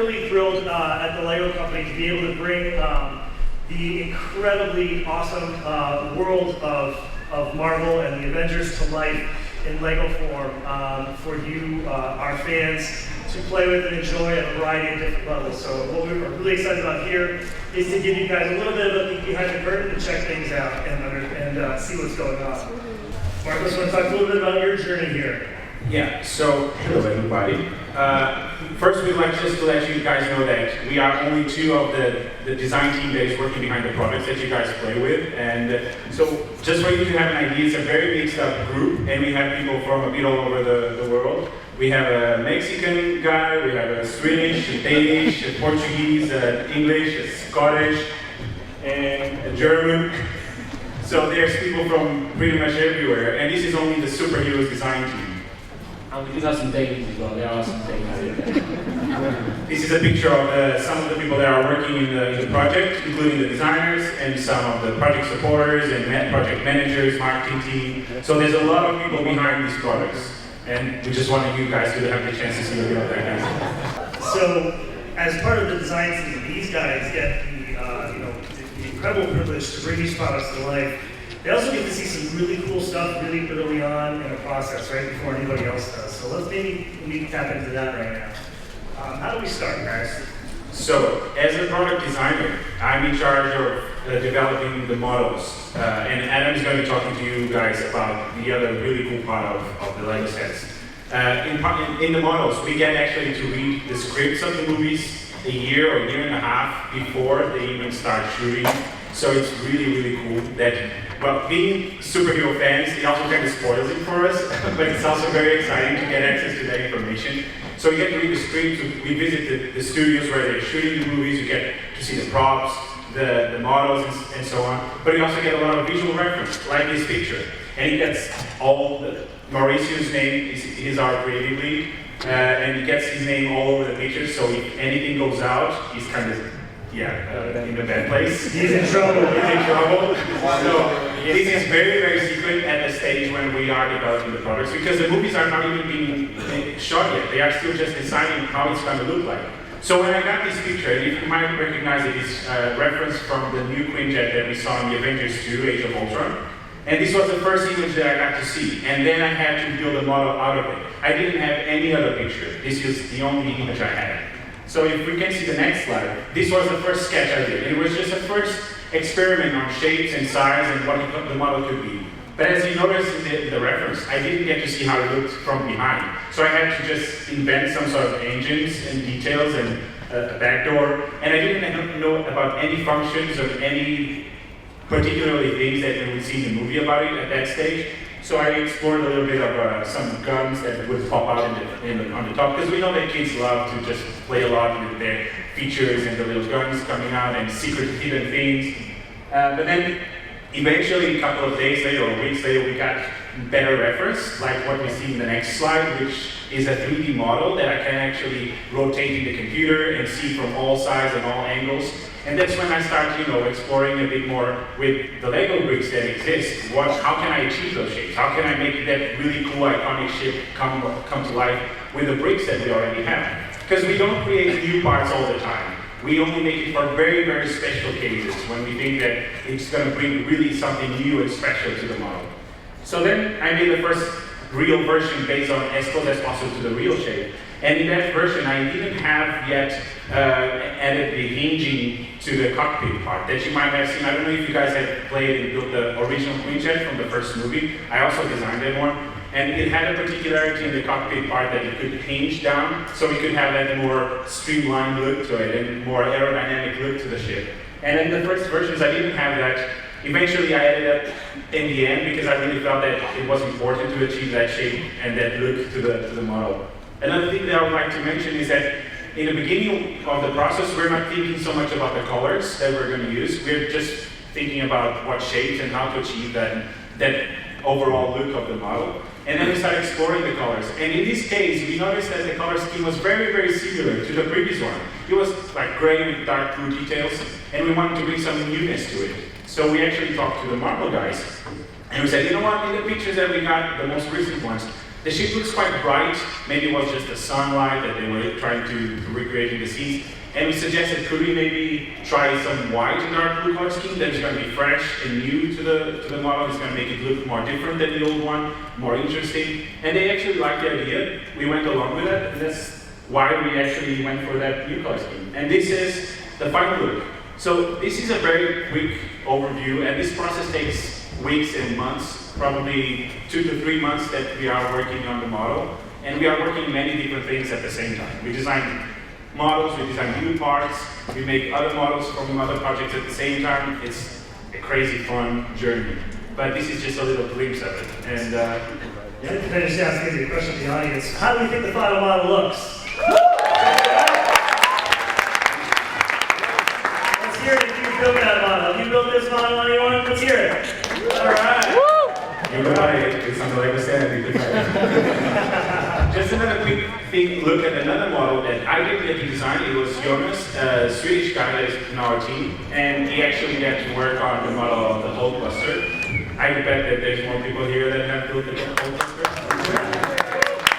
really thrilled at the LEGO company to be able to bring the incredibly awesome world of Marvel and the Avengers to life in LEGO form for you, our fans, to play with and enjoy at a variety of different levels. So what we're really excited about here is to give you guys a little bit of a peek behind the curtain and check things out and see what's going on. Marcos, want to talk a little bit about your journey here? Yeah, so hello everybody. First we'd like just to let you guys know that we are only two of the design team that is working behind the products that you guys play with. And so just for you to have an idea, it's a very mixed up group, and we have people from a bit all over the world. We have a Mexican guy, we have a Swedish, a Danish, a Portuguese, English, a Scottish, and a German. So there's people from pretty much everywhere, and this is only the superheroes design team. And we do have some Danes as well, there are some Danes. This is a picture of some of the people that are working in the project, including the designers and some of the project supporters and project managers, marketing team. So there's a lot of people behind these products, and we just wanted you guys to have the chance to see a bit of that, guys. So, as part of the design team, these guys get the incredible privilege to bring these products to life. They also get to see some really cool stuff really early on in the process, right before anybody else does. So let's maybe tap into that right now. How do we start, guys? So, as a product designer, I'm in charge of developing the models. And Adam is going to be talking to you guys about the other really cool part of the LEGO sets. In the models, we get actually to read the scripts of the movies a year or a year and a half before they even start shooting. So it's really, really cool that, well, being superhero fans, it also kind of spoils it for us, but it's also very exciting to get access to that information. So you get to read the script, we visit the studios where they're shooting the movies, you get to see the props, the models, and so on. But you also get a lot of visual reference, like this picture. And he gets all Mauricio's name is our creative lead, and he gets his name all over the picture, so if anything goes out, he's kind of, in a bad place. He's in trouble. He's in trouble. So this is very, very secret at the stage when we are developing the products, because the movies are not even being shot yet. They are still just deciding how it's going to look like. So when I got this picture, and you might recognize it, it's a reference from the new Quinjet that we saw in the Avengers 2, Age of Ultron. And this was the first image that I got to see, and then I had to build a model out of it. I didn't have any other picture. This was the only image I had. So if we can see the next slide, this was the first sketch I did. It was just a first experiment on shapes and size and what the model could be. But as you notice in the reference, I didn't get to see how it looked from behind. So I had to just invent some sort of engines and details and a backdoor. And I didn't know about any functions or any particularly things that we would see in the movie about it at that stage. So I explored a little bit of some guns that would pop out on the top, because we know that kids love to just play a lot with their features and the little guns coming out and secret hidden things. But then eventually, a couple of days later or weeks later, we got better reference, like what we see in the next slide, which is a 3D model that I can actually rotate in the computer and see from all sides and all angles. And that's when I started, exploring a bit more with the LEGO bricks that exist. How can I achieve those shapes? How can I make that really cool, iconic shape come to life with the bricks that we already have? Because we don't create new parts all the time. We only make it for very, very special cases when we think that it's going to bring really something new and special to the model. So then I made the first real version based on as close as possible to the real shape. And in that version, I didn't have yet added the hinging to the cockpit part that you might have seen. I don't know if you guys have played and built the original Quinjet from the first movie. I also designed that one. And it had a particularity in the cockpit part that it could hinge down, so we could have that more streamlined look to it and more aerodynamic look to the ship. And in the first versions, I didn't have that. Eventually, I added that in the end because I really felt that it was important to achieve that shape and that look to the model. Another thing that I would like to mention is that in the beginning of the process, we're not thinking so much about the colors that we're going to use. We're just thinking about what shapes and how to achieve that overall look of the model. And then we started exploring the colors. And in this case, we noticed that the color scheme was very, very similar to the previous one. It was like gray with dark blue details, and we wanted to bring some newness to it. So we actually talked to the Marvel guys, and we said, you know what, in the pictures that we got, the most recent ones, The ship looks quite bright. Maybe it was just the sunlight that they were trying to recreate in the scenes. And we suggested, could we maybe try some white and dark blue color scheme that is going to be fresh and new to the model. It's going to make it look more different than the old one, more interesting. And they actually liked the idea. We went along with it, and that's why we actually went for that new color scheme. And this is the final look. So this is a very quick overview, and this process takes weeks and months, probably 2 to 3 months that we are working on the model. And we are working many different things at the same time. We design models, we design new parts, we make other models from other projects at the same time. It's a crazy fun journey. But this is just a little glimpse of it. And Can I just ask you a question of the audience? How do you think the final model looks? Let's hear it if you built that model. Have you built this model, anyone? Let's hear it. All right. everybody, it's on the LEGOSDCC. Just another quick look at another model that I didn't get to design. It was Jonas, a Swedish guy that is in our team, and he actually got to work on the model of the whole cluster. I bet that there's more people here that have built the whole cluster.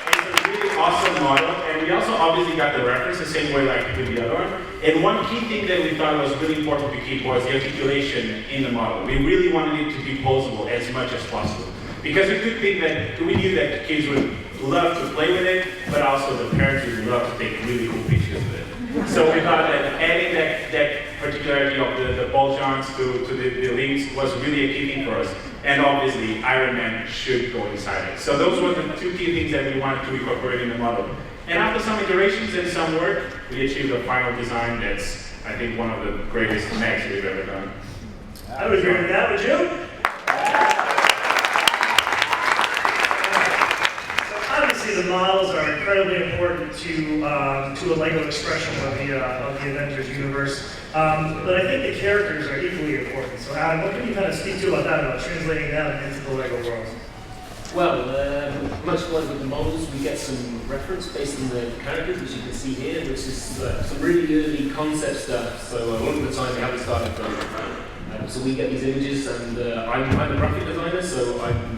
It's a really awesome model, and we also obviously got the reference the same way like with the other one. And one key thing that we thought was really important to keep was the articulation in the model. We really wanted it to be posable as much as possible. Because we could think that, we knew that the kids would love to play with it, but also the parents would love to take really cool pictures with it. So we thought that adding that particularity of the ball joints to the links was really a key thing for us. And obviously, Iron Man should go inside it. So those were the two key things that we wanted to incorporate in the model. And after some iterations and some work, we achieved a final design that's, I think, one of the greatest mechs we've ever done. I would agree with that, would you? The models are incredibly important to a LEGO expression of the Avengers universe, but I think the characters are equally important. So Adam, what can you kind of speak to about that, about translating them into the LEGO world? Well, much like with the models, we get some reference based on the characters, which you can see here, which is some really early concept stuff. So a lot of the time we haven't started from. So we get these images, and I'm a graphic designer, so I'm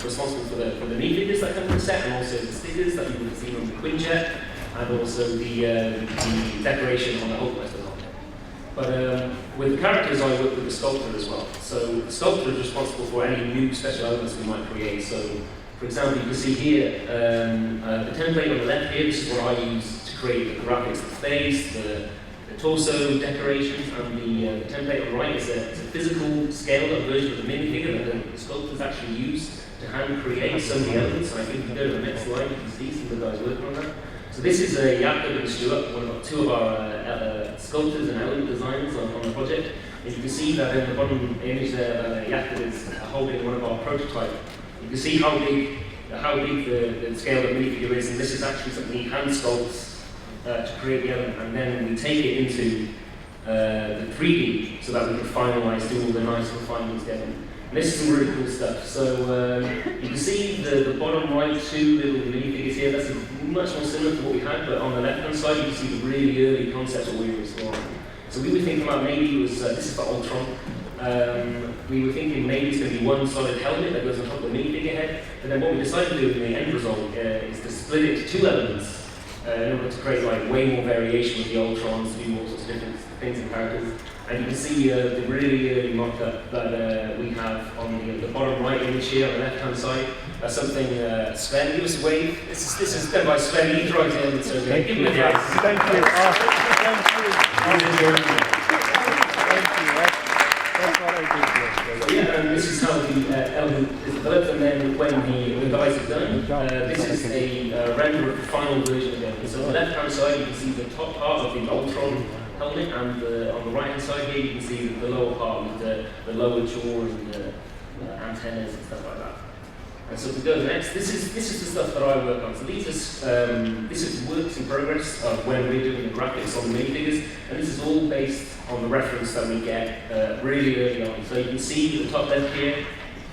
responsible for the minifigures that come in the set, and also the stickers that you would have seen on the Quinjet, and also the decoration on the whole rest of the object. But with the characters, I work with the sculptor as well. So the sculptor is responsible for any new special elements we might create. So, for example, you can see here the template on the left here. This is what I use to create the graphics, the face, the torso decorations, and the template on the right is a physical scaled-up version of the minifigure that the sculptors actually use to hand create some of the elements. And I think if you go to the next slide, you can see some of the guys working on that. So this is Jakob and Stuart, two of our sculptors and element designers on the project. And you can see that in the bottom image there, Jakob is holding one of our prototypes. You can see how big the scale of the minifigure is, and this is actually something he hand sculpts to create the element, and then we take it into the 3D so that we can finalize, do all the nice refinements together. And this is some really cool stuff. So you can see the bottom right two little minifigures here. That's much more similar to what we had, but on the left-hand side you can see the really early concepts that we were exploring. So we were thinking about maybe it was this is for Ultron. We were thinking maybe it's going to be one solid helmet that goes on top of the minifigure head. But then what we decided to do in the end result is to split it into two elements in order to create like way more variation with the Ultrons, to do all sorts of different things and characters. And you can see the really early mock-up that we have on the bottom right image here on the left-hand side. That's something Sven, give us a wave. This is done by Sven, he drives in, so give him a hand. Thank you. Thank you. That's what I do. Yeah, and this is how the element is developed, and then when the guys are done, this is a render of the final version again. So on the left-hand side, you can see the top part of the Ultron helmet, and on the right-hand side here, you can see the lower part with the lower jaw and the antennas and stuff like that. And so if we go to the next, this is the stuff that I work on. So this is works in progress of when we're doing the graphics on the minifigures, and this is all based on the reference that we get really early on. So you can see at the top left here,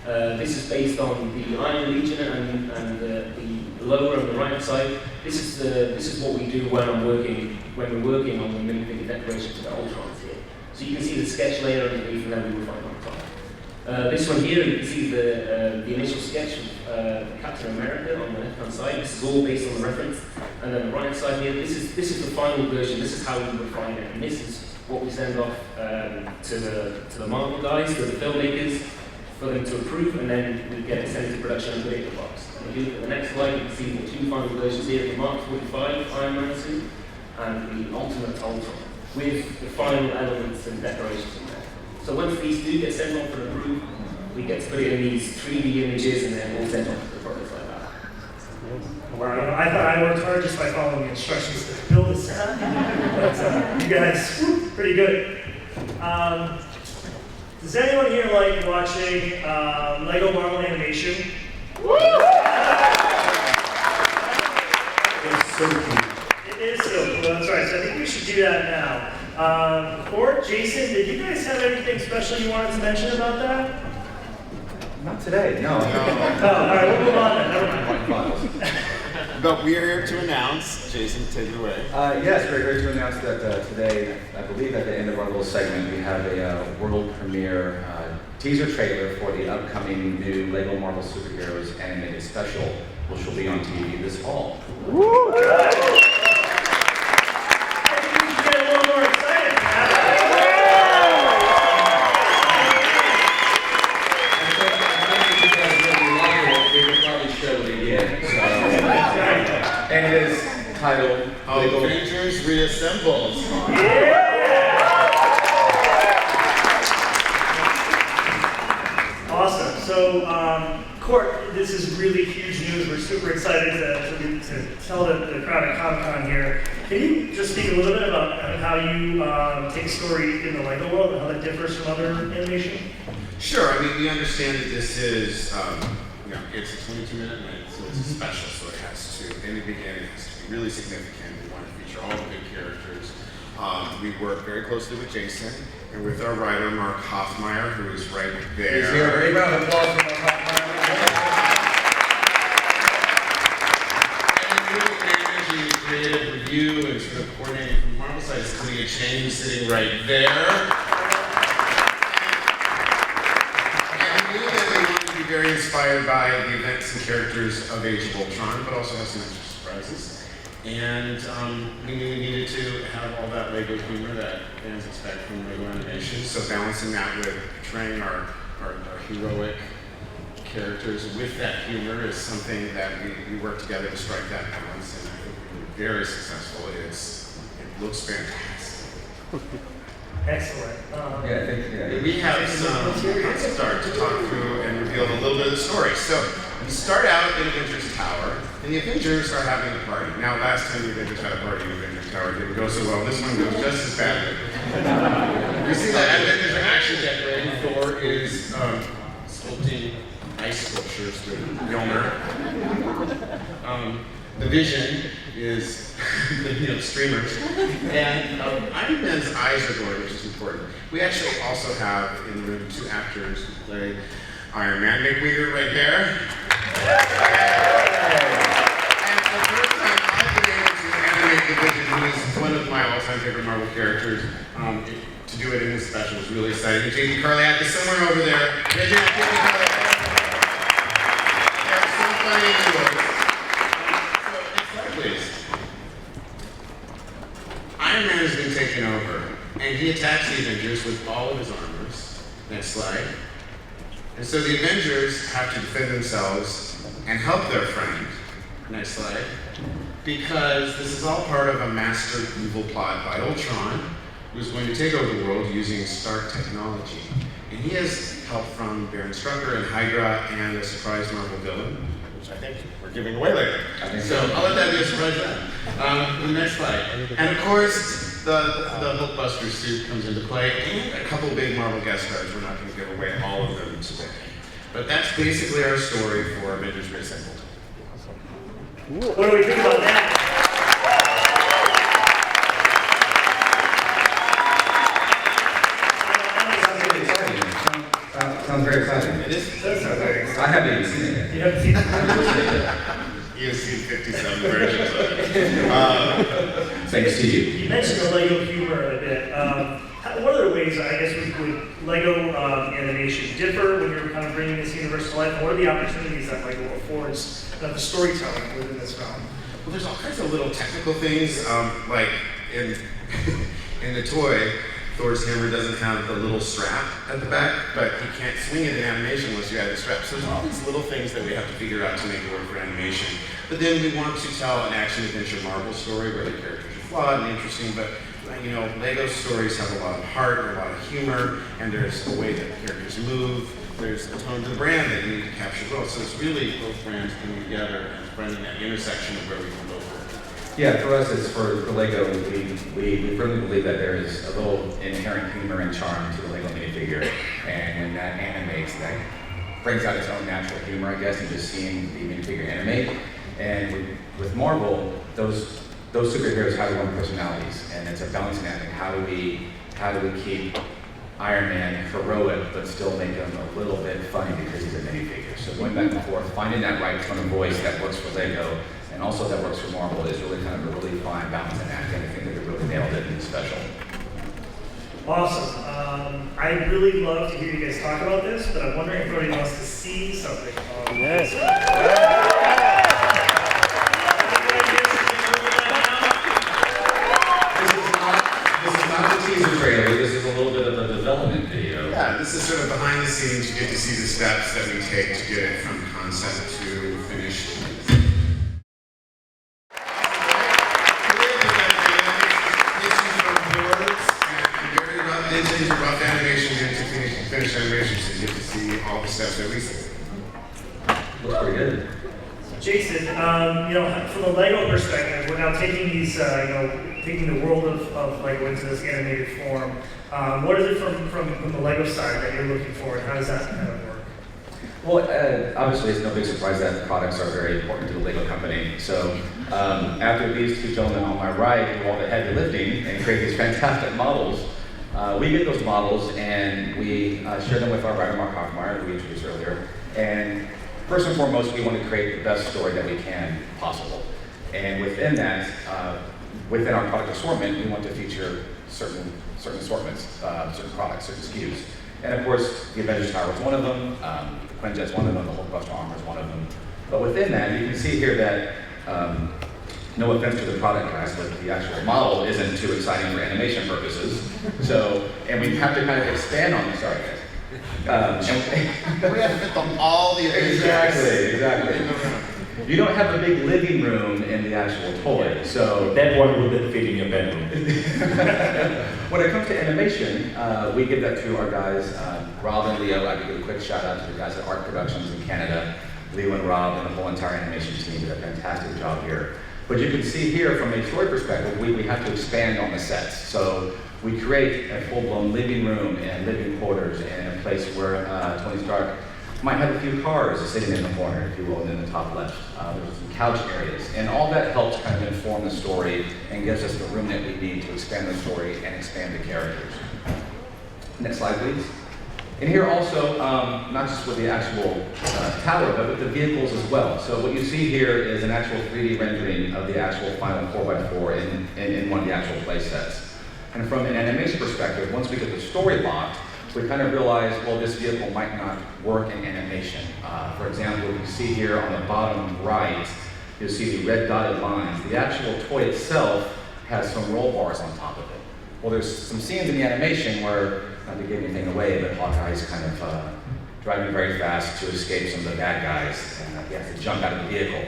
this is based on the Iron Legion and the lower on the right side. This is what we do when we're working on the minifigure decoration to the Ultrons here. So you can see the sketch layer underneath, and then we refine on top. This one here, you can see the initial sketch of Captain America on the left-hand side. This is all based on the reference. And then the right-hand side here, this is the final version. This is how we refine it. And this is what we send off to the Marvel guys, to the filmmakers, for them to approve, and then we get it sent to production and put it in the box. And if you look at the next slide, you can see the two final versions here, the Mark 45 Iron Man suit and the Ultimate Ultron, with the final elements and decorations in there. So once these do get sent off for approval, we get to put it in these 3D images and then we'll send off to the products like that. Wow, I thought I worked hard just by following the instructions to build this set. But you guys, pretty good. Does anyone here like watching Lego Marvel animation? It's so cool. It is so cool, that's right. So I think we should do that now. Or Jason, did you guys have anything special you wanted to mention about that? Not today, no. Oh, all right, we'll move on then. Never mind. But we are here to announce, Jason, take it away. Yes, we're here to announce that today, I believe at the end of our little segment, we have a world premiere teaser trailer for the upcoming new Lego Marvel Superheroes animated special, which will be on TV this fall. Woo! I think we should get a little more excited. And it is titled Avengers Reassembles. Awesome. So, Court, this is really huge news. We're super excited to tell the crowd at Comic-Con here. Can you just speak a little bit about how you take a story in the Lego world and how that differs from other animation? Sure. I mean, we understand that this is, it's a 22-minute night, so it's a special. So it has to, in the beginning, it has to be really significant. We want to feature all the big characters. We work very closely with Jason and with our writer, Mark Hoffmeyer, who is right there. He's here. Great round of applause for Mark Hoffmeyer. And really managing creative review and sort of coordinating from Marvel side is Clea Chang, sitting right there. And we knew that we wanted to be very inspired by the events and characters of Age of Ultron, but also have some extra surprises. And we knew we needed to have all that Lego humor that fans expect from Lego animation. So balancing that with portraying our heroic characters with that humor is something that we work together to strike that balance. And I think we were very successful. It looks fantastic. Excellent. We have some concept art to talk through and reveal a little bit of the story. So we start out in Avengers Tower, and the Avengers are having a party. Now, last time the Avengers had a party in Avengers Tower, it didn't go so well. This one goes just as badly. You see that Avengers are actually decorating. Thor is sculpting ice sculptures with Mjolnir. The Vision is streamers. And Iron Man's eyes are going, which is important. We actually also have in the room 2 actors who play Iron Man. Nick Weeder right there. And for the first time, I've been able to animate the Vision, who is one of my all-time favorite Marvel characters. To do it in this special is really exciting. J.D. Carliak is somewhere over there. J.D. Carliak. They're so funny and yours. Please. Iron Man has been taken over, and he attacks the Avengers with all of his armors. Next slide. And so the Avengers have to defend themselves and help their friend. Next slide. Because this is all part of a master evil plot by Ultron, who's going to take over the world using Stark technology. And he has help from Baron Strucker and Hydra and a surprise Marvel villain, which I think we're giving away later. So I'll let that be a surprise then. The next slide. And of course, the Hulkbuster suit comes into play, and a couple big Marvel guest stars. We're not going to give away all of them today. But that's basically our story for Avengers Reassembled. What do we think about that? Sounds very exciting. It is. I haven't even seen it yet. You haven't seen it? You've seen 57 versions of it. Thanks to you. You mentioned the Lego humor a bit. what other ways, I guess, would Lego animation differ when you're kind of bringing this universe to life? And what are the opportunities that Lego affords kind of the storytelling within this film? Well, there's all kinds of little technical things, like in in the toy, Thor's hammer doesn't have the little strap at the back, but he can't swing it in animation unless you add the strap. So there's all these little things that we have to figure out to make it work for animation. But then we want to tell an action-adventure Marvel story where the characters are flawed and interesting, but you know, Lego stories have a lot of heart, and a lot of humor, and there's a way that characters move. There's a tone to the brand that you need to capture both. So it's really both brands coming together and finding that intersection of where we can both work. Yeah, for us, it's for Lego, we firmly believe that there is a little inherent humor and charm to the Lego minifigure, and when that animates, that brings out its own natural humor, I guess, and just seeing the minifigure animate. And with Marvel, those superheroes have their own personalities, and it's a balancing act. How do we keep Iron Man heroic, but still make him a little bit funny because he's a minifigure? So going back and forth, finding that right tone of voice that works for Lego, and also that works for Marvel, is really kind of a really fine balancing act, and I think that they really nailed it in the special. Awesome. I'd really love to hear you guys talk about this, but I'm wondering if anybody wants to see something. Yes. This is not the teaser trailer, this is a little bit of a development video. Yeah, this is sort of behind the scenes. You get to see the steps that we take to get it from concept to finished. Rough animation into finished animation, so you get to see all the steps that we see. Looks pretty good. Jason, you know, from a Lego perspective, we're now taking these, taking the world of Lego into this animated form. What is it from the Lego side that you're looking for, and how does that kind of work? Well, obviously, it's no big surprise that products are very important to the Lego company. So, after these two gentlemen on my right do all the heavy lifting and create these fantastic models, we get those models and we share them with our writer, Mark Hoffmeyer, who we introduced earlier. And first and foremost, we want to create the best story that we can possible. And within that, within our product assortment, we want to feature certain assortments, certain products, certain SKUs. And of course, the Avengers Tower is one of them, the Quinjet's one of them, the Hulkbuster Armor is one of them. But within that, you can see here that, no offense to the product guys, but the actual model isn't too exciting for animation purposes. So, and we have to kind of expand on, sorry guys. We have to fit them all the Avengers. Exactly. You don't have a big living room in the actual toy, so That one would fit in your bedroom. when it comes to animation, we give that to our guys, Rob and Leo. I could give a quick shout out to the guys at Art Productions in Canada. Leo and Rob and the whole entire animation team did a fantastic job here. But you can see here from a story perspective, we have to expand on the sets. So we create a full-blown living room and living quarters and a place where Tony Stark might have a few cars sitting in the corner, if you will, and in the top left. There's some couch areas. And all that helps kind of inform the story and gives us the room that we need to expand the story and expand the characters. Next slide, please. And here also, not just with the actual tower, but with the vehicles as well. So what you see here is an actual 3D rendering of the actual final 4x4 in one of the actual play sets. And from an animation perspective, once we get the story locked, we kind of realize, well, this vehicle might not work in animation. For example, you see here on the bottom right, you'll see the red dotted lines. The actual toy itself has some roll bars on top of it. Well, there's some scenes in the animation where, not to give anything away, but Hawkeye's kind of driving very fast to escape some of the bad guys, and he has to jump out of the vehicle.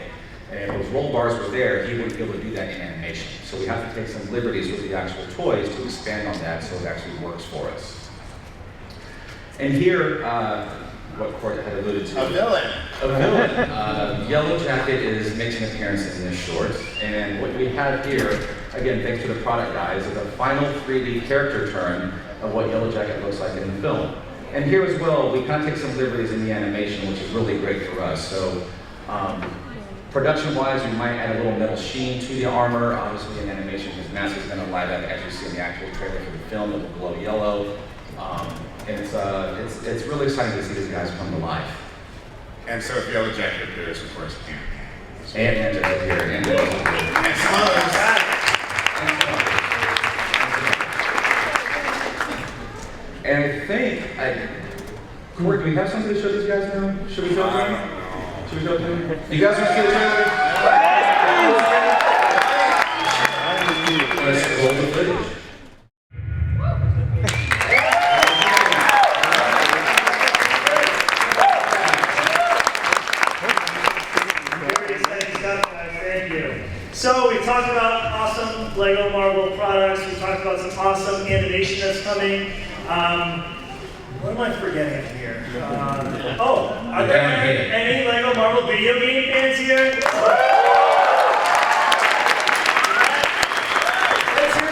And if those roll bars were there, he wouldn't be able to do that in animation. So we have to take some liberties with the actual toys to expand on that so it actually works for us. And here, what Court had alluded to. A villain. A villain. Yellow Jacket makes an appearance in this short. And what we have here, again, thanks to the product guys, is a final 3D character turn of what Yellow Jacket looks like in the film. And here as well, we kind of take some liberties in the animation, which is really great for us. So, production-wise, we might add a little metal sheen to the armor. Obviously, in animation, his mask is going to light up, as you see in the actual trailer for the film. It will glow yellow. And it's really exciting to see these guys come to life. And so if Yellow Jacket appears, of course, And just here, and and Smothers. Corey, do we have something to show these guys now? Should we show them? Should we show them? You guys want to see the trailer? Let's roll the footage. Very exciting stuff, guys. Thank you. So we talked about awesome Lego Marvel products. We talked about some awesome animation that's coming. What am I forgetting here? Are there any Lego Marvel video game fans here? Let's hear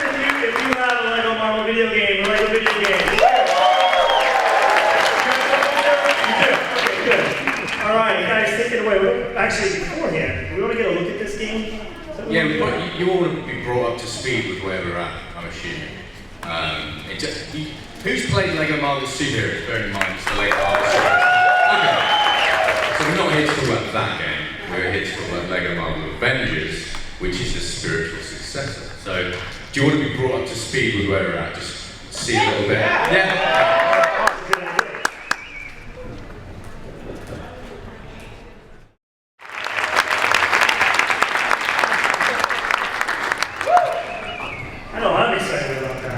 if you have a Lego Marvel video game, a Lego video game. You do? Okay, good. All right, guys, take it away. Actually, beforehand, we want to get a look at this game. Yeah, you all want to be brought up to speed with where we're at, I'm assuming. Who's played Lego Marvel Superheroes? Bear in mind, it's the Lego Marvel Superheroes. Okay. So we're not here to talk about that game. We're here to talk about Lego Marvel Avengers, which is the spiritual successor. So, do you want to be brought up to speed with where we're at? Just see a little bit. Yeah. I know I'm excited about that.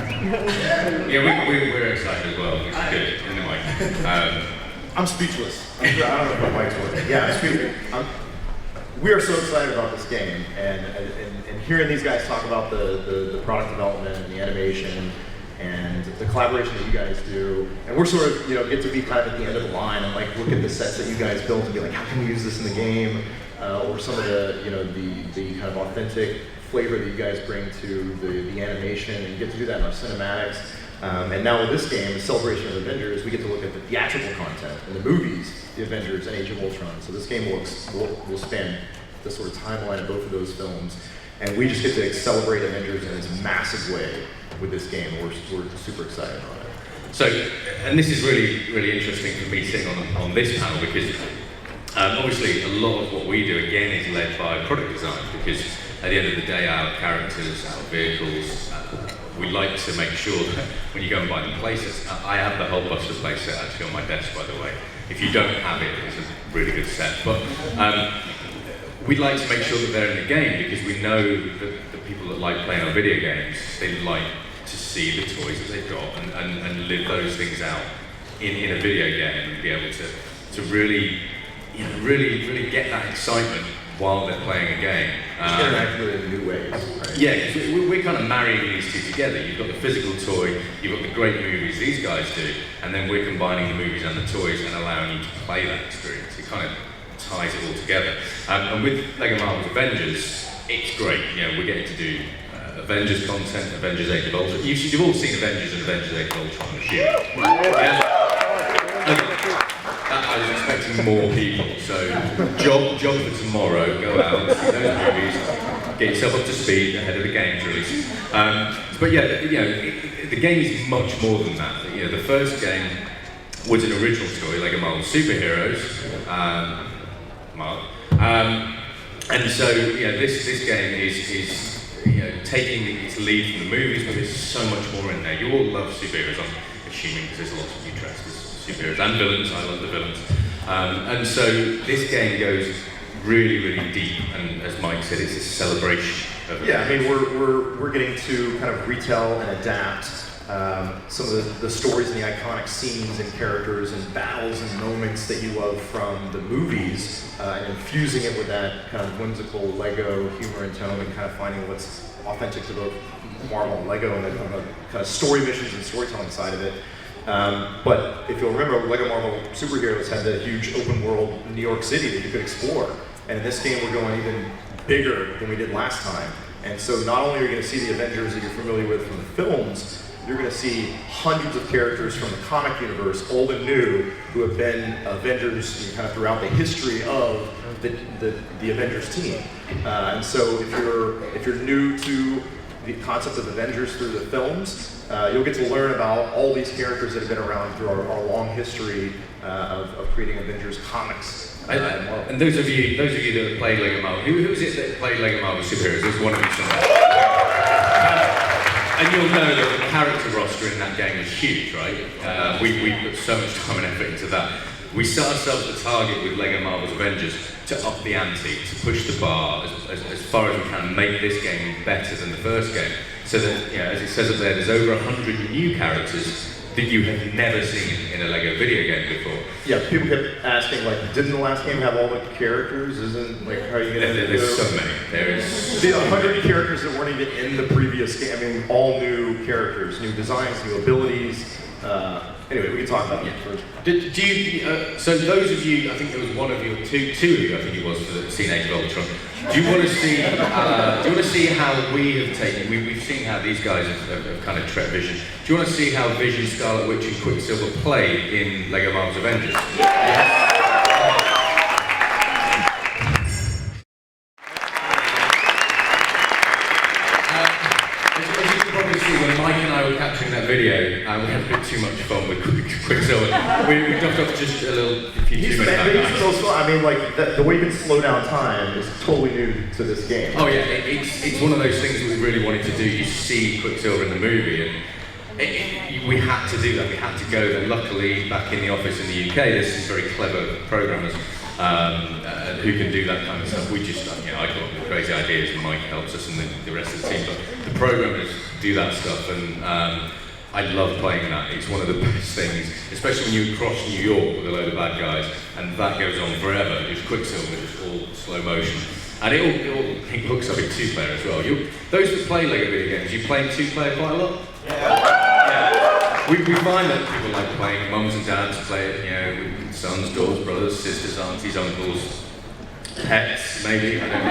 Yeah, we're excited as well, which is good. Anyway, I'm speechless. I don't know if my mic's working. Yeah, I'm speechless. We are so excited about this game, and hearing these guys talk about the product development and the animation and the collaboration that you guys do, and we're sort of get to be kind of at the end of the line and like look at the sets that you guys built and be like, how can we use this in the game, or some of the the kind of authentic flavor that you guys bring to the animation, and you get to do that in our cinematics. And now with this game, the Celebration of Avengers, we get to look at the theatrical content and the movies, the Avengers and Age of Ultron. So this game will span the sort of timeline of both of those films. And we just get to celebrate Avengers in this massive way with this game. We're super excited about it. so, and this is really interesting for me sitting on this panel because obviously a lot of what we do again is led by product design because at the end of the day our characters, our vehicles, we like to make sure that when you go and buy the playsets, I have the Hulkbuster playset actually on my desk by the way. If you don't have it, it's a really good set. But we like to make sure that they're in the game because we know that the people that like playing on video games, they like to see the toys that they've got and live those things out in a video game and be able to really, really get that excitement while they're playing a game. Interact with it in new ways. Right? Yeah, because we're kind of marrying these two together. You've got the physical toy, you've got the great movies these guys do, and then we're combining the movies and the toys and allowing you to play that experience. It kind of ties it all together. And with LEGO Marvel's Avengers, it's great. We're getting to do Avengers content, Avengers Age of Ultron. You've all seen Avengers and Avengers Age of Ultron, I'm assuming. Yeah. I was expecting more people, so job for tomorrow, go out and see those movies, get yourself up to speed ahead of the game's release. But yeah, the game is much more than that. The first game was an original story, LEGO Marvel Superheroes, Mark. And so this game is taking its lead from the movies, but there's so much more in there. You all love superheroes, I'm assuming, because there's lots of interest. Superheroes and villains, I love the villains. And so this game goes really deep, and as Mike said, it's a celebration of it. Yeah, I mean, we're getting to kind of retell and adapt some of the stories and the iconic scenes and characters and battles and moments that you love from the movies, and infusing it with that kind of whimsical Lego humor and tone, and kind of finding what's authentic to both Marvel and Lego and the kind of story missions and storytelling side of it. But if you'll remember, LEGO Marvel Superheroes had that huge open world New York City that you could explore. And in this game, we're going even bigger than we did last time. And so not only are you going to see the Avengers that you're familiar with from the films, you're going to see hundreds of characters from the comic universe, old and new, who have been Avengers kind of throughout the history of the Avengers team. And so if you're new to the concept of Avengers through the films, you'll get to learn about all these characters that have been around through our long history of creating Avengers comics. And those of you that have played LEGO Marvel, who is it that played LEGO Marvel Superheroes? There's one of you somewhere. And you'll know that the character roster in that game is huge, right? We put so much time and effort into that. We set ourselves the target with LEGO Marvel's Avengers to up the ante, to push the bar as far as we can, and make this game better than the first game. So that, you know, as it says up there, there's over 100 new characters that you have never seen in a LEGO video game before. Yeah, people kept asking, like, didn't the last game have all the characters? Isn't, like, how are you gonna There's so many. There is the 100 characters that weren't even in the previous game. I mean, all new characters, new designs, new abilities. Anyway, we can talk about that first. Do you, so those of you, I think there was one of you, two of you, I think it was, for the seen Age of Ultron. Do you want to see how we have taken? We've seen how these guys have kind of tread Vision. Do you want to see how Vision, Scarlet Witch, and Quicksilver played in LEGO Marvel's Avengers? Yes. Capturing that video, we had a bit too much fun with Quicksilver. We ducked off just a few minutes. I mean, like, the way you can slow down time is totally new to this game. Oh yeah, it's one of those things that we really wanted to do. You see Quicksilver in the movie, and we had to do that. We had to go there. Luckily, back in the office in the UK, there's some very clever programmers who can do that kind of stuff. We just, I come up with crazy ideas, and Mike helps us, and the rest of the team. But the programmers do that stuff, and I love playing that. It's one of the best things, especially when you cross New York with a load of bad guys, and that goes on forever. It's Quicksilver, it's all slow motion. And it hooks up in 2-player as well. Those that play LEGO video games, you play in 2-player quite a lot? Yeah. We find that people like playing, mums and dads play it, with sons, daughters, brothers, sisters, aunties, uncles, pets, maybe, I don't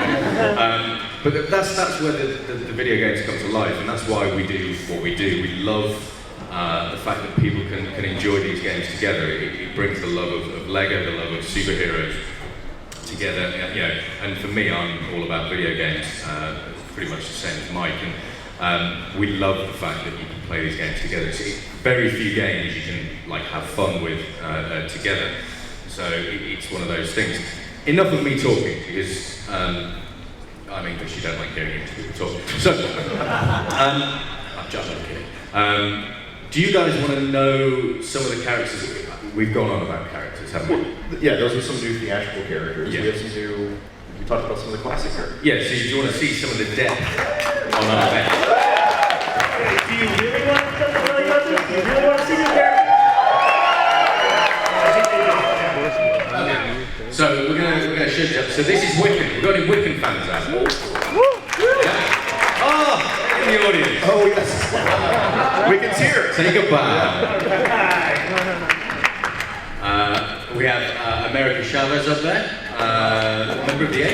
know. But that's where the video games come to life, and that's why we do what we do. We love the fact that people can enjoy these games together. It brings the love of LEGO, the love of superheroes together. And for me, I'm all about video games, pretty much the same as Mike. And we love the fact that you can play these games together. It's very few games you can have fun with together. So it's one of those things. Enough of me talking, because I'm English, you don't like hearing English people talk. So, I'm just kidding. Do you guys want to know some of the characters? We've gone on about characters, haven't we? Yeah, those are some new theatrical characters. Yeah. We have some new, we talked about some of the classic characters. Yeah, so do you want to see some of the depth on our bench? Do you really want to tell you about this? Do you really want to see the characters? So we're gonna show you. So this is Wiccan. We've got any Wiccan fans out there? Yeah. Oh, in the audience. Oh yes. Wiccan's here. Take a bow. We have America Chavez up there. Member of the A.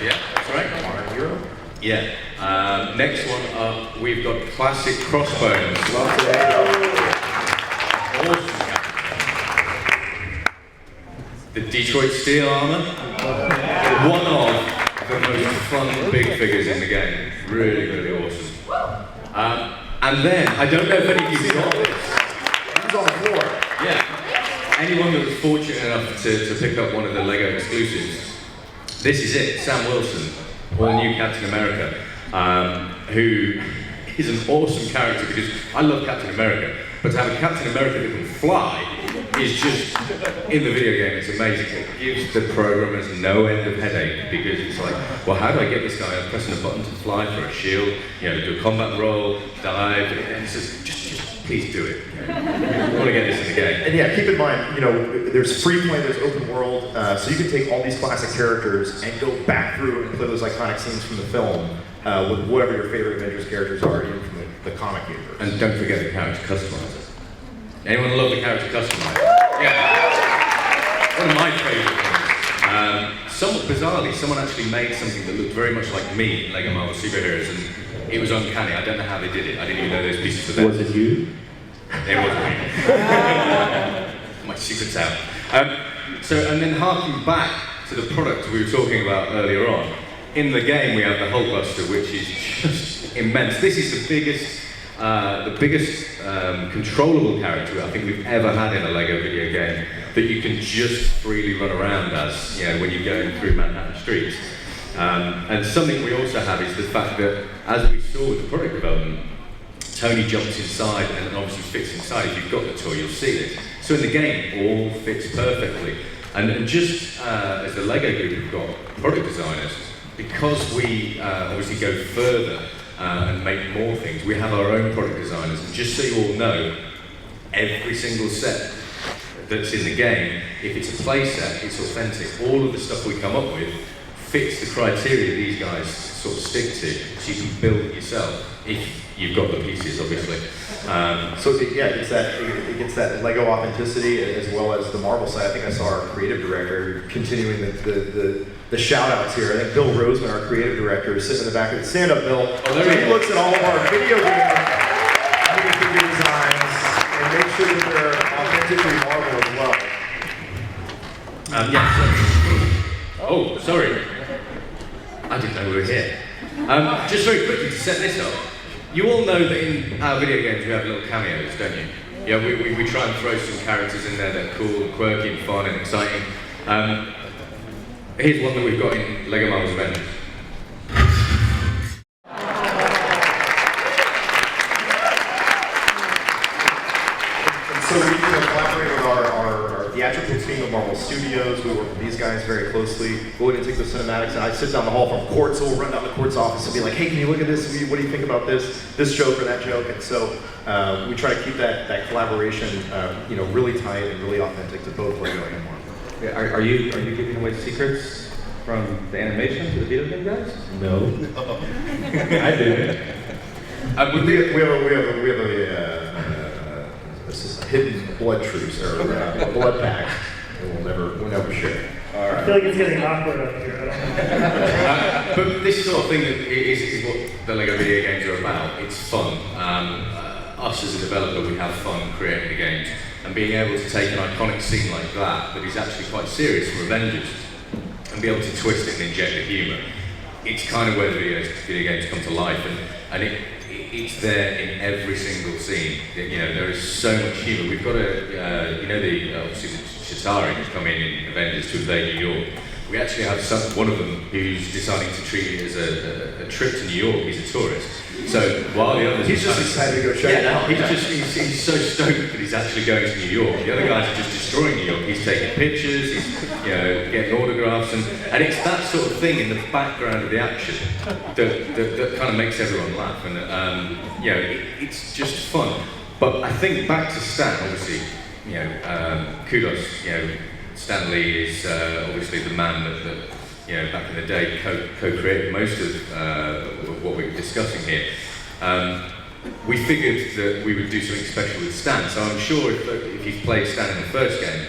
Yeah, that's right. Our hero. Yeah. Next one up, we've got Classic Crossbones. Awesome. The Detroit Steel Armor, one of the most fun big figures in the game. Really, really awesome. And then, I don't know if any of you got this. He's on the floor. Yeah. Anyone that was fortunate enough to pick up one of the LEGO exclusives, this is it, Sam Wilson, all new Captain America, who is an awesome character, because I love Captain America, but to have a Captain America that can fly is just, in the video game, it's amazing. It gives the programmers no end of headache, because it's like, well, how do I get this guy? I'm pressing a button to fly for a shield, do a combat roll, dive, and it's just please do it. I want to get this in the game. And yeah, keep in mind, there's free play, there's open world, so you can take all these classic characters and go back through and play those iconic scenes from the film with whatever your favorite Avengers characters are, even from the comic universe. And don't forget the character customizer. Anyone love the character customizer? Yeah. One of my favourite things. Somewhat bizarrely, someone actually made something that looked very much like me in LEGO Marvel Superheroes, and it was uncanny. I don't know how they did it. I didn't even know those pieces were there. Was it you? It wasn't me. My secret's out. And then harking back to the product we were talking about earlier on, in the game we have the Hulkbuster, which is just immense. This is the biggest controllable character I think we've ever had in a LEGO video game that you can just freely run around as, when you're going through Manhattan streets. And something we also have is the fact that, as we saw with the product development, Tony jumps inside and obviously fits inside. If you've got the toy, you'll see this. So in the game, it all fits perfectly. And just as the LEGO group have got product designers, because we obviously go further and make more things, we have our own product designers. And just so you all know, every single set that's in the game, if it's a play set, it's authentic. All of the stuff we come up with fits the criteria these guys sort of stick to, so you can build it yourself, if you've got the pieces, obviously. It gets that Lego authenticity as well as the Marvel side. I think I saw our creative director continuing the shout outs here. I think Bill Roseman, our creative director, is sitting in the back of the stand up, Bill. So he looks at all of our video game designs and makes sure that they're authentically Marvel as well. Oh, sorry. I didn't know we were here. Just very quickly to set this up, you all know that in our video games we have little cameos, don't you? Yeah, we try and throw some characters in there that are cool and quirky and fun and exciting. Here's one that we've got in LEGO Marvel's Avengers. So we collaborate with our theatrical team of Marvel Studios. We work with these guys very closely. We'll take the cinematics, and I sit down the hall from court, so we'll run down the court's office and be like, hey, can you look at this? What do you think about this joke or that joke? And so we try to keep that collaboration really tight and really authentic to both Lego and Marvel. Yeah, are you giving away secrets from the animation to the video game guys? No. I do. We have a hidden blood truce or a blood pact, and we'll never share. I feel like it's getting awkward up here. But this sort of thing is what the LEGO video games are about. It's fun. Us as a developer, we have fun creating the games, and being able to take an iconic scene like that is actually quite serious for Avengers, and be able to twist it and inject the humour. It's kind of where the video games come to life, and it's there in every single scene. There is so much humour. We've got obviously the Chitauri who's come in Avengers to invade New York. We actually have one of them who's deciding to treat it as a trip to New York. He's a tourist. So while the others, he's just excited to go check it out. He's so stoked that he's actually going to New York. The other guys are just destroying New York. He's taking pictures. He's getting autographs, and it's that sort of thing in the background of the action that kind of makes everyone laugh, and it's just fun. But I think back to Stan, obviously, kudos. Stan Lee is obviously the man that back in the day co-created most of what we were discussing here. We figured that we would do something special with Stan, so I'm sure if you've played Stan in the first game,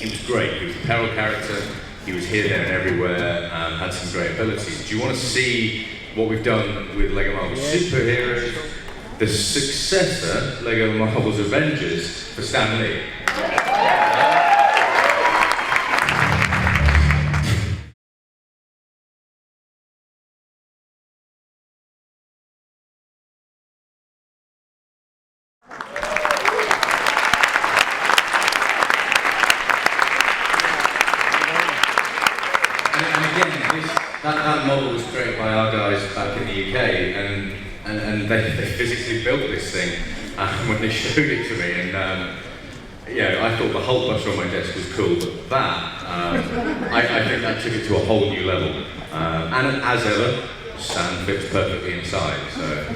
it was great. He was a peril character, he was here, there and everywhere, had some great abilities. Do you want to see what we've done with LEGO Marvel Superheroes? The successor, LEGO Marvel's Avengers, for Stan Lee. That model was created by our guys back in the UK, and they physically built this thing when they showed it to me, and I thought the Hulk buster on my desk was cool, but that I think that took it to a whole new level. And as ever, Stan fits perfectly inside. So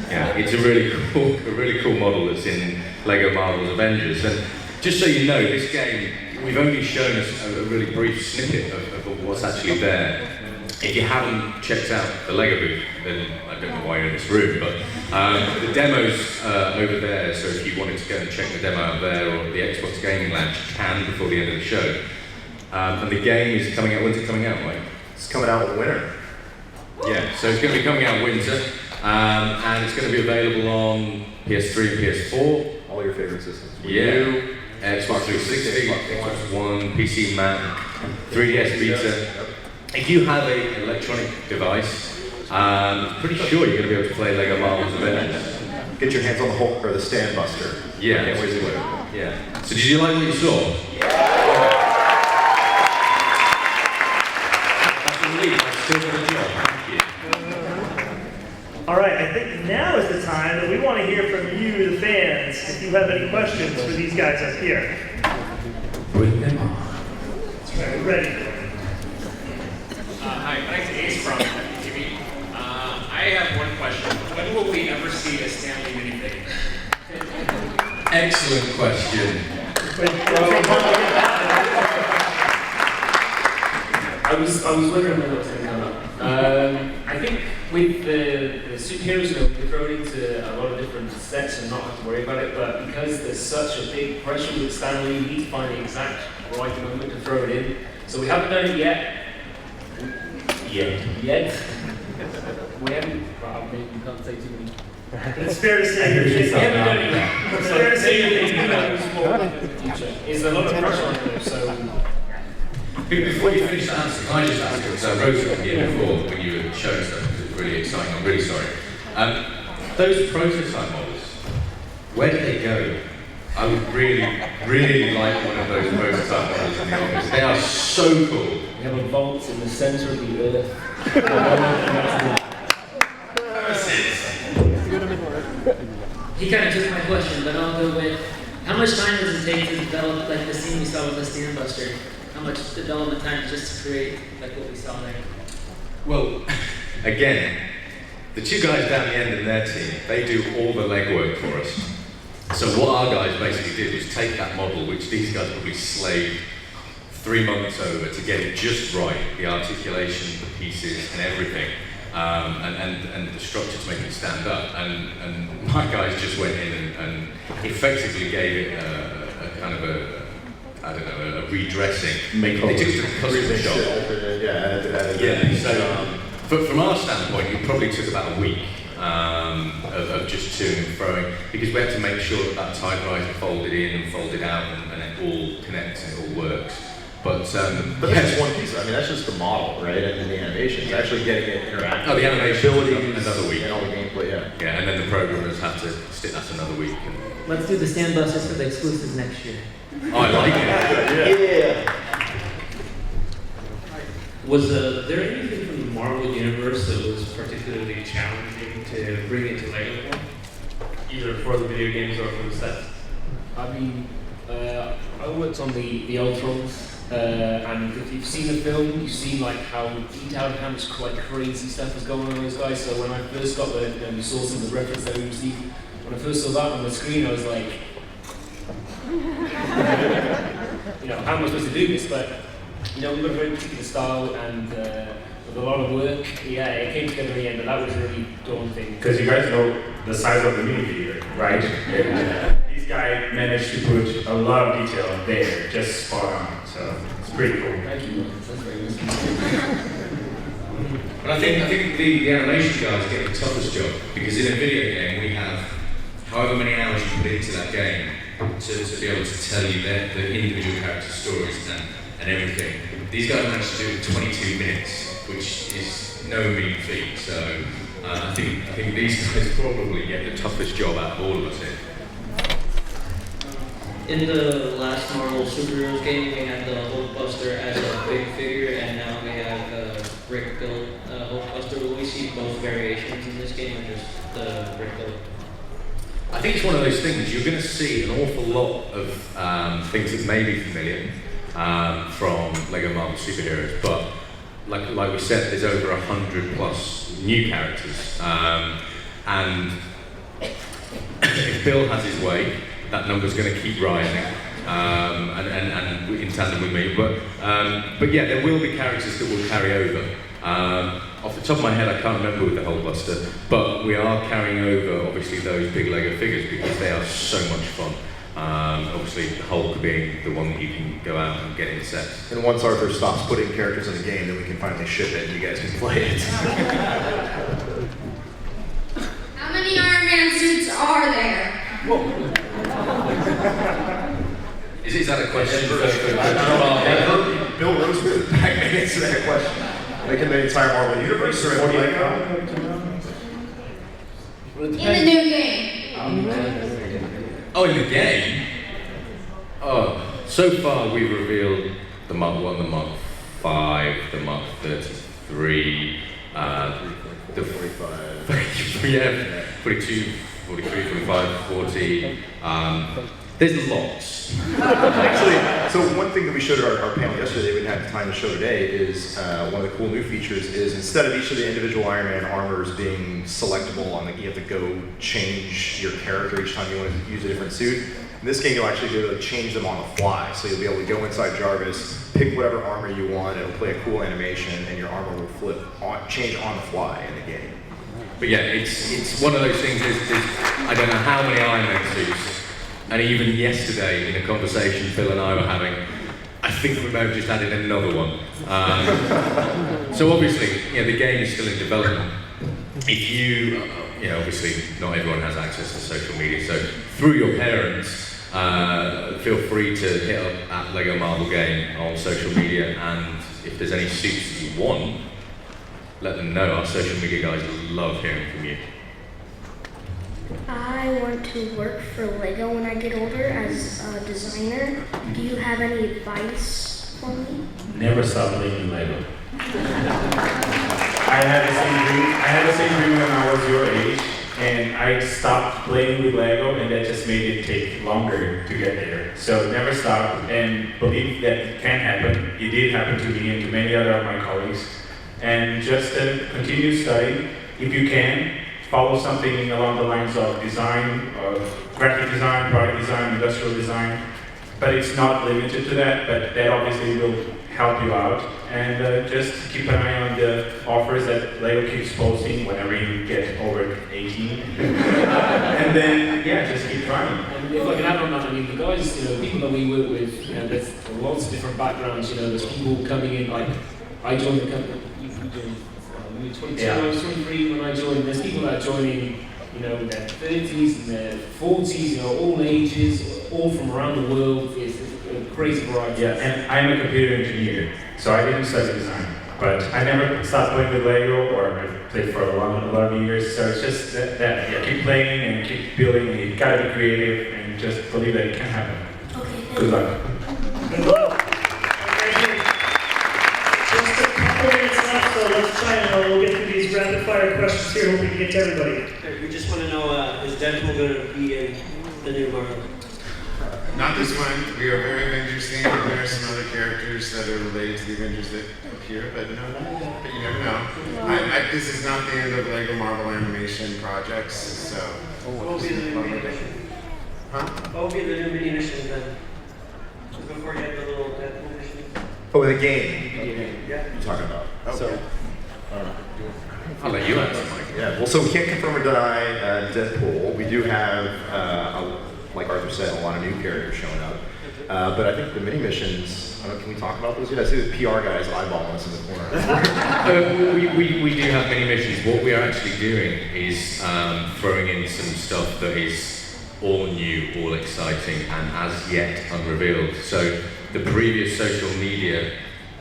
it's a really cool model that's in LEGO Marvel's Avengers. And just so you know, this game, we've only shown us a really brief snippet of what's actually there. If you haven't checked out the LEGO booth, then I don't know why you're in this room, but the demo's over there, so if you wanted to go and check the demo out there or the Xbox Gaming Lounge, you can before the end of the show. And the game is coming out, when's it coming out, Mike? It's coming out in winter. Yeah, so it's going to be coming out winter, and it's going to be available on PS3 and PS4. All your favorite systems. Yeah, Xbox 360, Xbox One, PC Mac, 3DS Vita. If you have an electronic device, I'm pretty sure you're going to be able to play LEGO Marvel's Avengers. Get your hands on the Hulk or the Stand Buster. Yeah. Can't wait to do it. Yeah. So did you like what you saw? Yeah. That's a relief. That's still got a job. Thank you. All right, I think now is the time that we want to hear from you, the fans, if you have any questions for these guys up here. Bring them on. All right, we're ready. Hi, my name's Ace from TV. I have one question. When will we ever see a Stanley minifig? Excellent question. I was wondering when it was going to come up. I think with the superheroes, you know, we can throw it into a lot of different sets and not have to worry about it, but because there's such a big pressure with Stanley, we need to find the exact right moment to throw it in. So we haven't done it yet. Yet. We haven't, well, maybe we can't say too many. It's fair to say you're We haven't done it chasing. yet. So fair to say you're thinking about more in the future. There's a lot of pressure on there, so... Before you finish the answer, can I just ask you, because I wrote it here before when you were showing stuff, because it was really exciting, I'm really sorry. Those prototype models, where do they go? I would really like one of those prototype models in the office. They are so cool. We have a vault in the center of the earth. He kind of took my question, but I'll go with, how much time does it take to develop like the scene we saw with the Stand Buster? How much development time just to create like what we saw there? Well, again, the two guys down the end in their team, they do all the legwork for us. So what our guys basically did was take that model, which these guys probably slaved 3 months over to get it just right, the articulation, the pieces, and everything, and the structure to make it stand up. And my guys just went in and effectively gave it a kind of a redressing. They took it to the custom shop. Yeah. So from our standpoint, it probably took about a week of just toing and froing, because we had to make sure that that typewriter folded in and folded out and it all connects and it all works. But that's just one piece. I mean, that's just the model, right? And the animation. It's actually getting it interactive. Oh, the animation abilities, another week. And all the gameplay, yeah. Yeah, and then the programmers have to stick that another week. Let's do the Stand Busters for the exclusives next year. Oh, I like it. Yeah. Was there anything from the Marvel Universe that was particularly challenging to bring into LEGO form? Either for the video games or for the sets? I mean, I worked on the Ultrons, and if you've seen the film, you've seen like how detailed, how much quite crazy stuff was going on with those guys. So when I first got you saw some of the reference that we received, when I first saw that on the screen, I was like, you know, how am I supposed to do this? But you know, we've got a very particular style, and with a lot of work, yeah, it came together in the end, but that was really daunting. Because you guys know the size of the movie theater, right? These guys managed to put a lot of detail there, just spot on. So it's pretty cool. Thank you. That's very nice. But I think the animation guys get the toughest job, because in a video game we have however many hours you put into that game to be able to tell you the individual character stories and everything. These guys managed to do it in 22 minutes, which is no mean feat. So I think these guys probably get the toughest job out of all of us here. In the last Marvel superheroes game, we had the Hulkbuster as a big figure, and now we have a brick-built Hulkbuster. Will we see both variations in this game, or just the brick-built? I think it's one of those things, you're going to see an awful lot of things that may be familiar from LEGO Marvel Superheroes, but like we said, there's over 100 plus new characters, and if Bill has his way, that number's going to keep rising, and in tandem with me. But yeah, there will be characters that will carry over. Off the top of my head, I can't remember with the Hulkbuster, but we are carrying over, obviously, those big LEGO figures because they are so much fun. Obviously, the Hulk being the one that you can go out and get in sets. And once Arthur stops putting characters in the game, then we can finally ship it and you guys can play it. How many Iron Man suits are there? Is that a question? Bill Rosewood back and answer that question. Making the entire Marvel Universe or in Lego? In the new game. Oh, in the game? Oh, so far we've revealed the Mark 1, the Mark 5, the Mark 33, The 45. Yeah, 42, 43, 45, 40. There's lots. Actually, so one thing that we showed at our panel yesterday, we didn't have time to show today, is one of the cool new features is instead of each of the individual Iron Man armors being selectable on you have to go change your character each time you want to use a different suit. In this game, you'll actually be able to change them on the fly. So you'll be able to go inside Jarvis, pick whatever armor you want, it'll play a cool animation, and your armor will change on the fly in the game. But yeah, it's one of those things. I don't know how many Iron Man suits. And even yesterday, in a conversation Phil and I were having, I think we may have just added another one. So obviously, the game is still in development. If you obviously not everyone has access to social media, so through your parents, feel free to hit up at Lego Marvel Game on social media, and if there's any suits that you want, let them know. Our social media guys love hearing from you. I want to work for Lego when I get older as a designer. Do you have any advice for me? Never stop playing with Lego. I had the same dream when I was your age, and I stopped playing with Lego, and that just made it take longer to get there. So never stop, and believe that it can happen. It did happen to me and to many other of my colleagues. And just continue studying if you can. Follow something along the lines of design, graphic design, product design, industrial design, but it's not limited to that, but that obviously will help you out. And just keep an eye on the offers that Lego keeps posting whenever you get over 18. And then, just keep trying. And if I can add on that, I mean, the guys, people that we work with, there's lots of different backgrounds, there's people coming in, like, I joined the company, you joined, 22, I was 23 when I joined. There's people that are joining, in their 30s and their 40s, all ages, all from around the world. It's a crazy variety. Yeah, and I'm a computer engineer, so I didn't study design. But I never stopped playing with Lego, or I played for a lot of years. So it's just that keep playing and keep building. And you gotta be creative and just believe that it can happen. Okay. Good luck. Good luck. Just a couple minutes left, so let's try and we'll get through these rapid fire questions here. Hope we can get to everybody. We just want to know, is Deadpool going to be in the new Marvel? Not this one. We are very Avengers themed, and there are some other characters that are related to the Avengers that appear, but no, but you never know. This is not the end of Lego Marvel animation projects, so. What will be the new mini mission? Huh? What will be the new mini mission then? Before you have the little Deadpool mission? Oh, the game. Yeah. You're talking about. Okay. So, I'll let you answer, Mike. yeah, well, so we can't confirm or deny Deadpool. We do have, like Arthur said, a lot of new characters showing up. But I think the mini missions, can we talk about those yet? I see the PR guys eyeballing us in the corner. We do have many missions. What we are actually doing is throwing in some stuff that is all new, all exciting, and as yet unrevealed. So the previous social media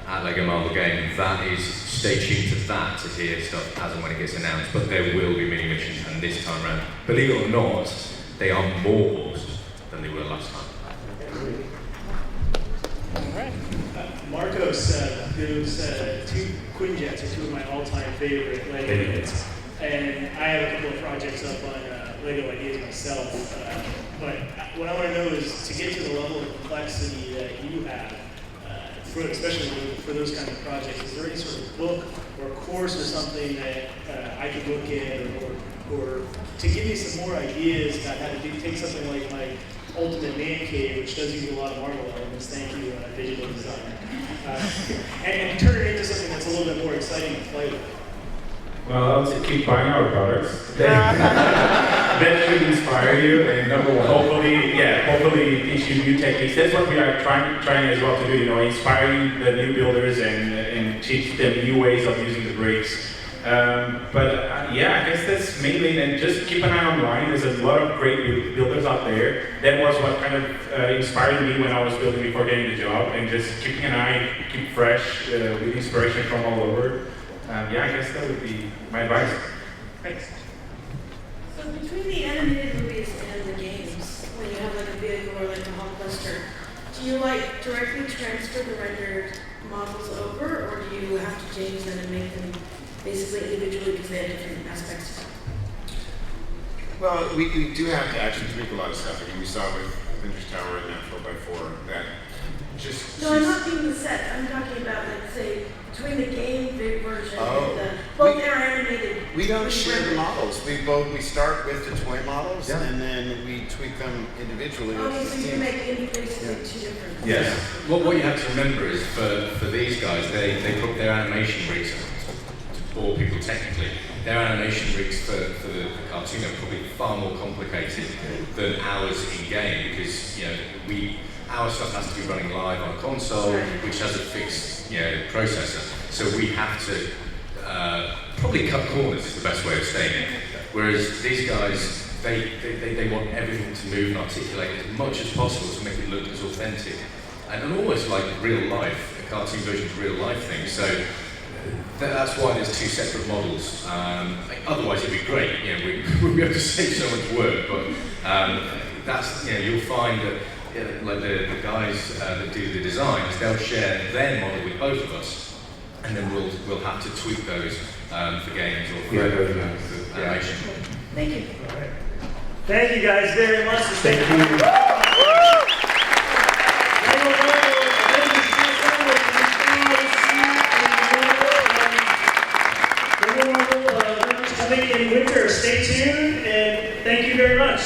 at LEGO Marvel Game, that is, stay tuned to that to hear stuff as and when it gets announced, but there will be mini missions, and this time around, believe it or not, they are more than they were last time. Marcos those two Quinjets are two of my all-time favorite Lego kits. And I have a couple of projects up on Lego ideas myself. But what I want to know is to get to the level of complexity that you have, especially for those kind of projects, is there any sort of book or course or something that I could look at or to give me some more ideas about how to take something like my Ultimate Man Cave, which does use a lot of Marvel elements, thank you, digital designer, and turn it into something that's a little bit more exciting and playable. Well, I'll just keep buying our products. That should inspire you, and number one, hopefully teach you new techniques. That's what we are trying as well to do, inspiring the new builders and teach them new ways of using the bricks. I guess that's mainly, and just keep an eye online. There's a lot of great builders out there. That was what kind of inspired me when I was building before getting the job, and just keeping an eye, keep fresh with inspiration from all over. I guess that would be my advice. Thanks. So between the animated movies and the games, when you have like a vehicle or like a Hulkbuster, do you like directly transfer the rendered models over, or do you have to change them and make them basically individually because they have different aspects to it? Well, we do have to actually tweak a lot of stuff. I mean, we saw with Avengers Tower and that 4x4 that just... No, I'm not being the set. I'm talking about, like, say, between the game version Oh. and the, both their animated. We don't share the models. We start with the toy models Yeah. and then we tweak them individually. Okay, with so the you team. make basically two different. Yes. What you have to remember is for these guys, they put their animation rigs, to bore people technically, their animation rigs for the cartoon are probably far more complicated than ours in game because our stuff has to be running live on a console, which has a fixed processor. So we have to probably cut corners is the best way of saying it. Whereas these guys, they want everything to move and articulate as much as possible to make it look as authentic and almost like real life, a cartoon version of real life thing. So that's why there's two separate models. Otherwise, it'd be great. We'd be able to save so much work. But that's you'll find that like the guys that do the designs, they'll share their model with both of us, and then we'll have to tweak those for games or for animation. Thank you. All right. Thank you guys very much. Thank you. Coming in winter, stay tuned, and thank you very much.